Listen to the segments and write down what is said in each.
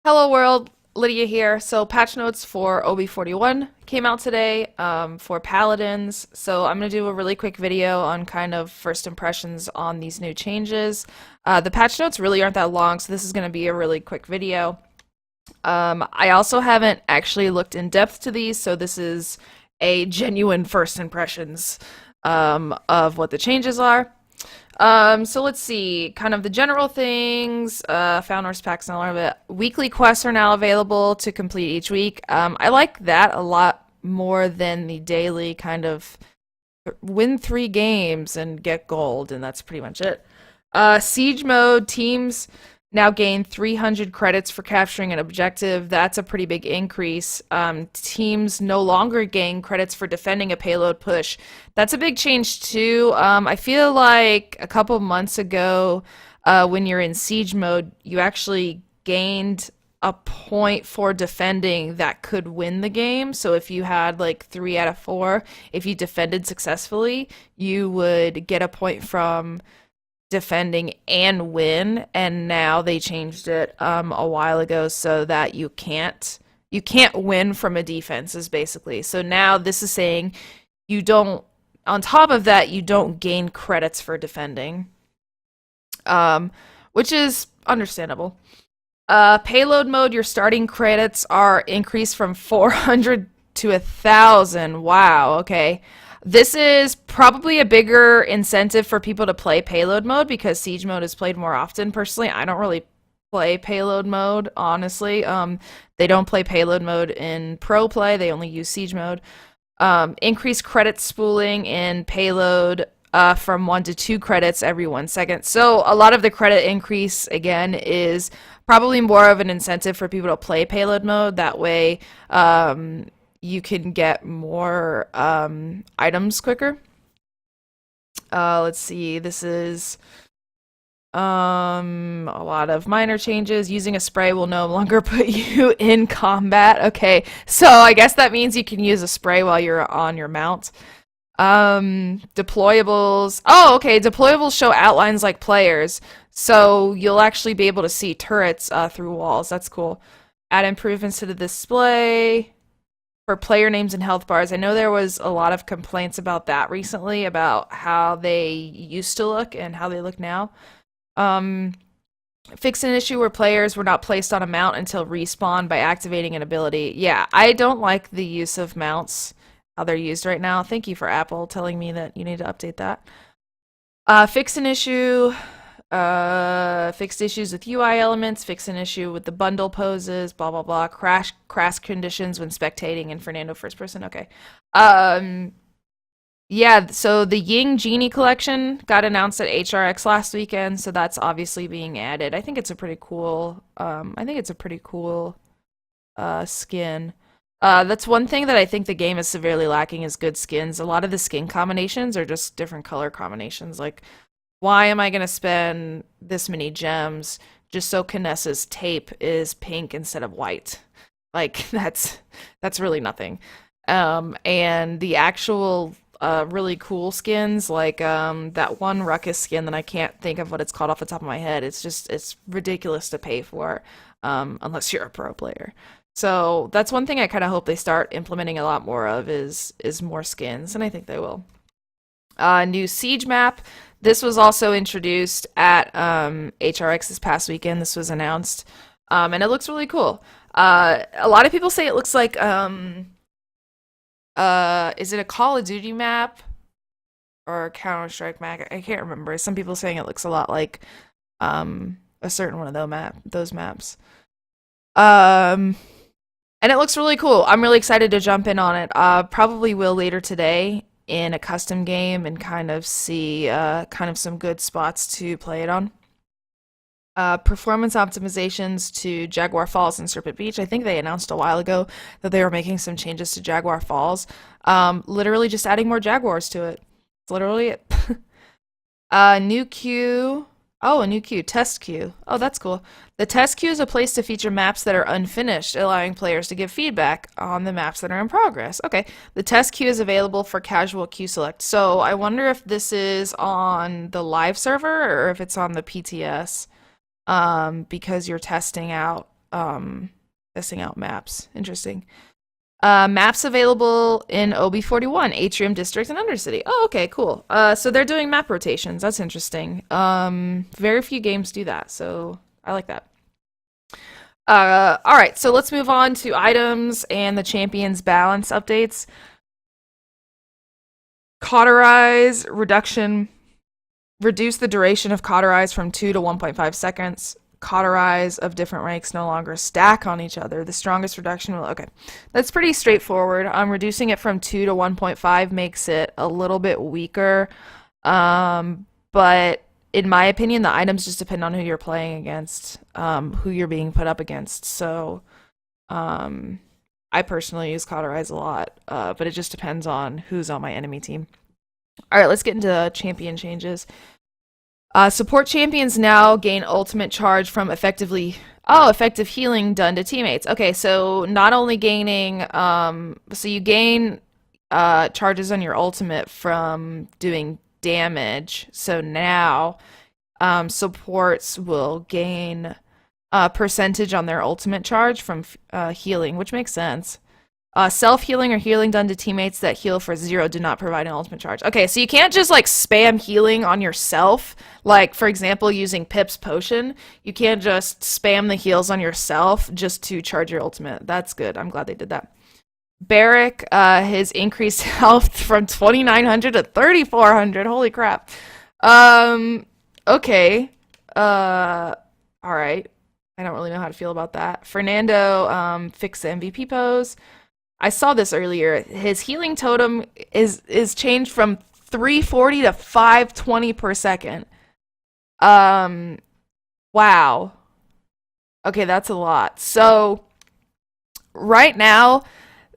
Hello world, Lydia here. So patch notes for OB41 came out today for Paladins. So I'm going to do a really quick video on kind of first impressions on these new changes. The patch notes really aren't that long, so this is going to be a really quick video. I also haven't actually looked in depth to these, so this is a genuine first impressions of what the changes are. So let's see, kind of the general things, found horse packs and a lot of it. Weekly quests are now available to complete each week. I like that a lot more than the daily kind of win 3 games and get gold, and that's pretty much it. Siege mode teams now gain 300 credits for capturing an objective. That's a pretty big increase. Teams no longer gain credits for defending a payload push. That's a big change too. I feel like a couple months ago, when you're in siege mode, you actually gained a point for defending that could win the game. So if you had like 3 out of 4, if you defended successfully, you would get a point from defending and win, and now they changed it a while ago so that you can't win from a defense is basically. So now this is saying you don't, on top of that, you don't gain credits for defending, which is understandable. Payload mode, your starting credits are increased from 400 to 1,000. Wow, okay. This is probably a bigger incentive for people to play payload mode because siege mode is played more often. Personally, I don't really play payload mode, honestly. They don't play payload mode in pro play, they only use siege mode. Increased credit spooling in payload from 1 to 2 credits every 1 second. So a lot of the credit increase, again, is probably more of an incentive for people to play payload mode. That way, you can get more items quicker. Let's see, this is a lot of minor changes. Using a spray will no longer put you in combat. Okay, so I guess that means you can use a spray while you're on your mount. Deployables. Oh, okay, deployables show outlines like players, so you'll actually be able to see turrets through walls. That's cool. Add improvements to the display for player names and health bars. I know there was a lot of complaints about that recently, about how they used to look and how they look now. Fix an issue where players were not placed on a mount until respawn by activating an ability. Yeah, I don't like the use of mounts, how they're used right now. Thank you for Apple telling me that you need to update that. Fix an issue. Fixed issues with UI elements, fix an issue with the bundle poses, blah blah blah, crash conditions when spectating in Fernando first person. Okay. Yeah, so the Ying Genie collection got announced at HRX last weekend, so that's obviously being added. I think it's a pretty cool skin. That's one thing that I think the game is severely lacking is good skins. A lot of the skin combinations are just different color combinations. Like, why am I going to spend this many gems just so Kinessa's tape is pink instead of white? Like, that's really nothing. And the actual really cool skins, like that one Ruckus skin that I can't think of what it's called off the top of my head. It's ridiculous to pay for unless you're a pro player. So that's one thing I kind of hope they start implementing a lot more of is more skins, and I think they will. New siege map. This was also introduced at HRX this past weekend. This was announced, and it looks really cool. A lot of people say it looks like, is it a Call of Duty map or a Counter-Strike map? I can't remember. Some people saying it looks a lot like a certain one of those maps. And it looks really cool. I'm really excited to jump in on it. Probably will later today in a custom game and kind of see kind of some good spots to play it on. Performance optimizations to Jaguar Falls and Serpent Beach. I think they announced a while ago that they were making some changes to Jaguar Falls. Literally just adding more Jaguars to it. That's literally it. New queue. Oh, a new queue, test queue. Oh, that's cool. The test queue is a place to feature maps that are unfinished, allowing players to give feedback on the maps that are in progress. Okay, the test queue is available for casual queue select. So I wonder if this is on the live server or if it's on the PTS, because you're testing out testing out maps. Interesting. Maps available in OB41, Atrium District and Undercity. Oh, okay, cool. So they're doing map rotations. That's interesting. Very few games do that, so I like that. All right, so let's move on to items and the champions balance updates. Cauterize reduction. Reduce the duration of cauterize from 2 to 1.5 seconds. Cauterize of different ranks no longer stack on each other. The strongest reduction will... Okay, that's pretty straightforward. Reducing it from 2 to 1.5 makes it a little bit weaker. But in my opinion, the items just depend on who you're playing against, who you're being put up against. So I personally use Cauterize a lot, but it just depends on who's on my enemy team. All right, let's get into champion changes. Support champions now gain ultimate charge from effective healing done to teammates. Okay, so not only gaining, so you gain charges on your ultimate from doing damage. So now supports will gain percentage on their ultimate charge from healing, which makes sense. Self-healing or healing done to teammates that heal for 0 do not provide an ultimate charge. Okay, so you can't just like spam healing on yourself. Like, for example, using Pip's potion. You can't just spam the heals on yourself just to charge your ultimate. That's good. I'm glad they did that. Barrack has increased health from 2,900 to 3,400. Holy crap. Okay. All right. I don't really know how to feel about that. Fernando fixed the MVP pose. I saw this earlier. His healing totem is changed from 340 to 520 per second. Wow. Okay, that's a lot. So right now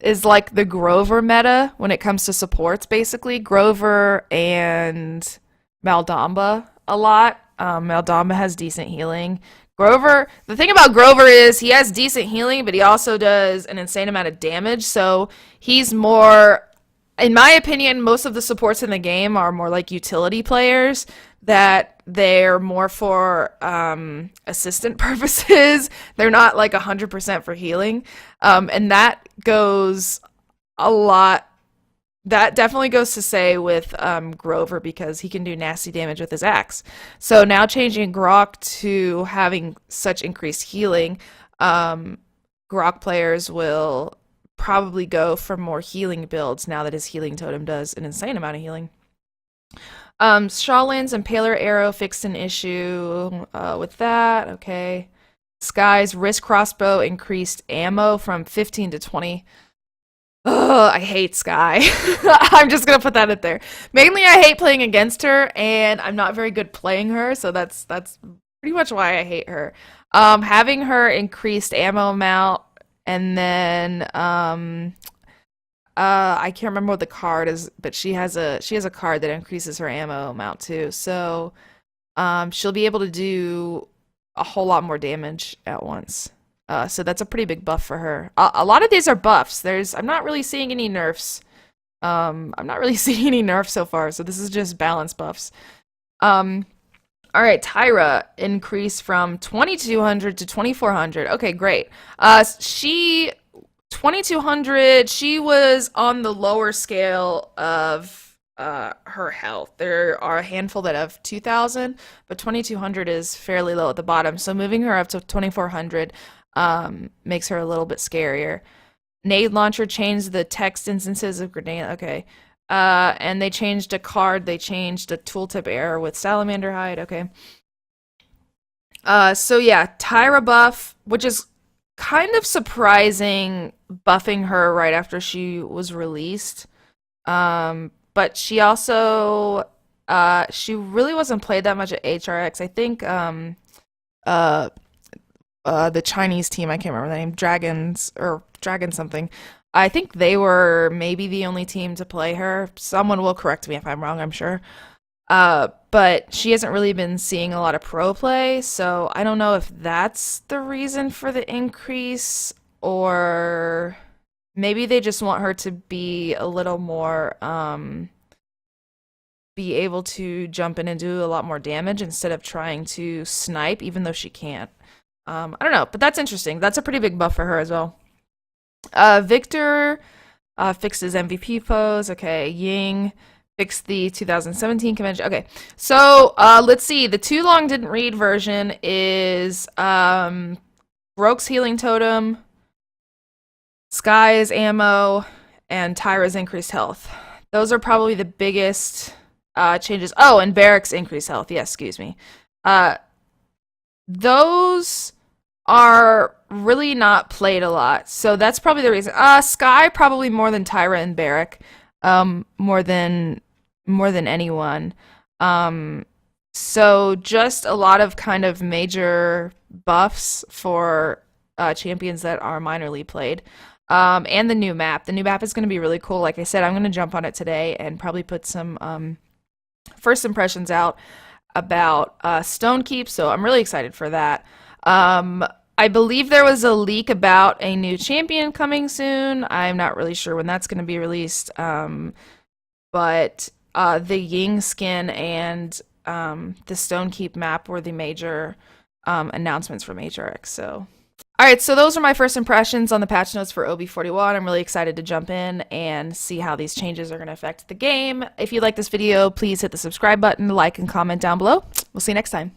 is like the Grover meta when it comes to supports, basically. Grover and Maldamba a lot. Maldamba has decent healing. Grover, the thing about Grover is he has decent healing, but he also does an insane amount of damage, so he's more, in my opinion, most of the supports in the game are more like utility players, that they're more for assistant purposes. They're not like 100% for healing, and that goes a lot. That definitely goes to say with Grover, because he can do nasty damage with his axe. So now changing Grok to having such increased healing, Grok players will probably go for more healing builds now that his healing totem does an insane amount of healing. Shawlin's Impaler Arrow fixed an issue with that. Okay. Sky's Wrist Crossbow increased ammo from 15 to 20. Ugh, I hate Sky. I'm just gonna put that in there. Mainly, I hate playing against her, and I'm not very good playing her, so that's pretty much why I hate her. Having her increased ammo amount, and then I can't remember what the card is, but she has a card that increases her ammo amount too. So she'll be able to do a whole lot more damage at once. So that's a pretty big buff for her. A lot of these are buffs. I'm not really seeing any nerfs. I'm not really seeing any nerfs so far, so this is just balance buffs. All right, Tyra increased from 2,200 to 2,400. Okay, great. 2,200, she was on the lower scale of her health. There are a handful that have 2,000, but 2,200 is fairly low at the bottom. So moving her up to 2,400 makes her a little bit scarier. Nade Launcher changed the text instances of grenade. Okay. And they changed a card. They changed a tooltip error with Salamander Hide. Okay. So yeah, Tyra buff, which is kind of surprising, buffing her right after she was released. But she also, she really wasn't played that much at HRX. I think, the Chinese team, I can't remember the name, Dragon something. I think they were maybe the only team to play her. Someone will correct me if I'm wrong, I'm sure. But she hasn't really been seeing a lot of pro play, so I don't know if that's the reason for the increase, or maybe they just want her to be a little more, be able to jump in and do a lot more damage instead of trying to snipe, even though she can't. I don't know, but that's interesting. That's a pretty big buff for her as well. Victor fixes MVP pose. Okay, Ying fixed the 2017 convention. Okay, so let's see. The too long didn't read version is Roke's healing totem, Sky's ammo, and Tyra's increased health. Those are probably the biggest changes. Oh, and Barrack's increased health. Yes, excuse me. Those are really not played a lot, so that's probably the reason. Sky probably more than Tyra and Barrack, more than anyone. So just a lot of kind of major buffs for champions that are minorly played. And the new map. The new map is going to be really cool. Like I said, I'm going to jump on it today and probably put some first impressions out about Stonekeep, so I'm really excited for that. I believe there was a leak about a new champion coming soon. I'm not really sure when that's going to be released, but the Ying skin and the Stonekeep map were the major announcements from HRX. So, alright, so those are my first impressions on the patch notes for OB41. I'm really excited to jump in and see how these changes are going to affect the game. If you like this video, please hit the subscribe button, like, and comment down below. We'll see you next time.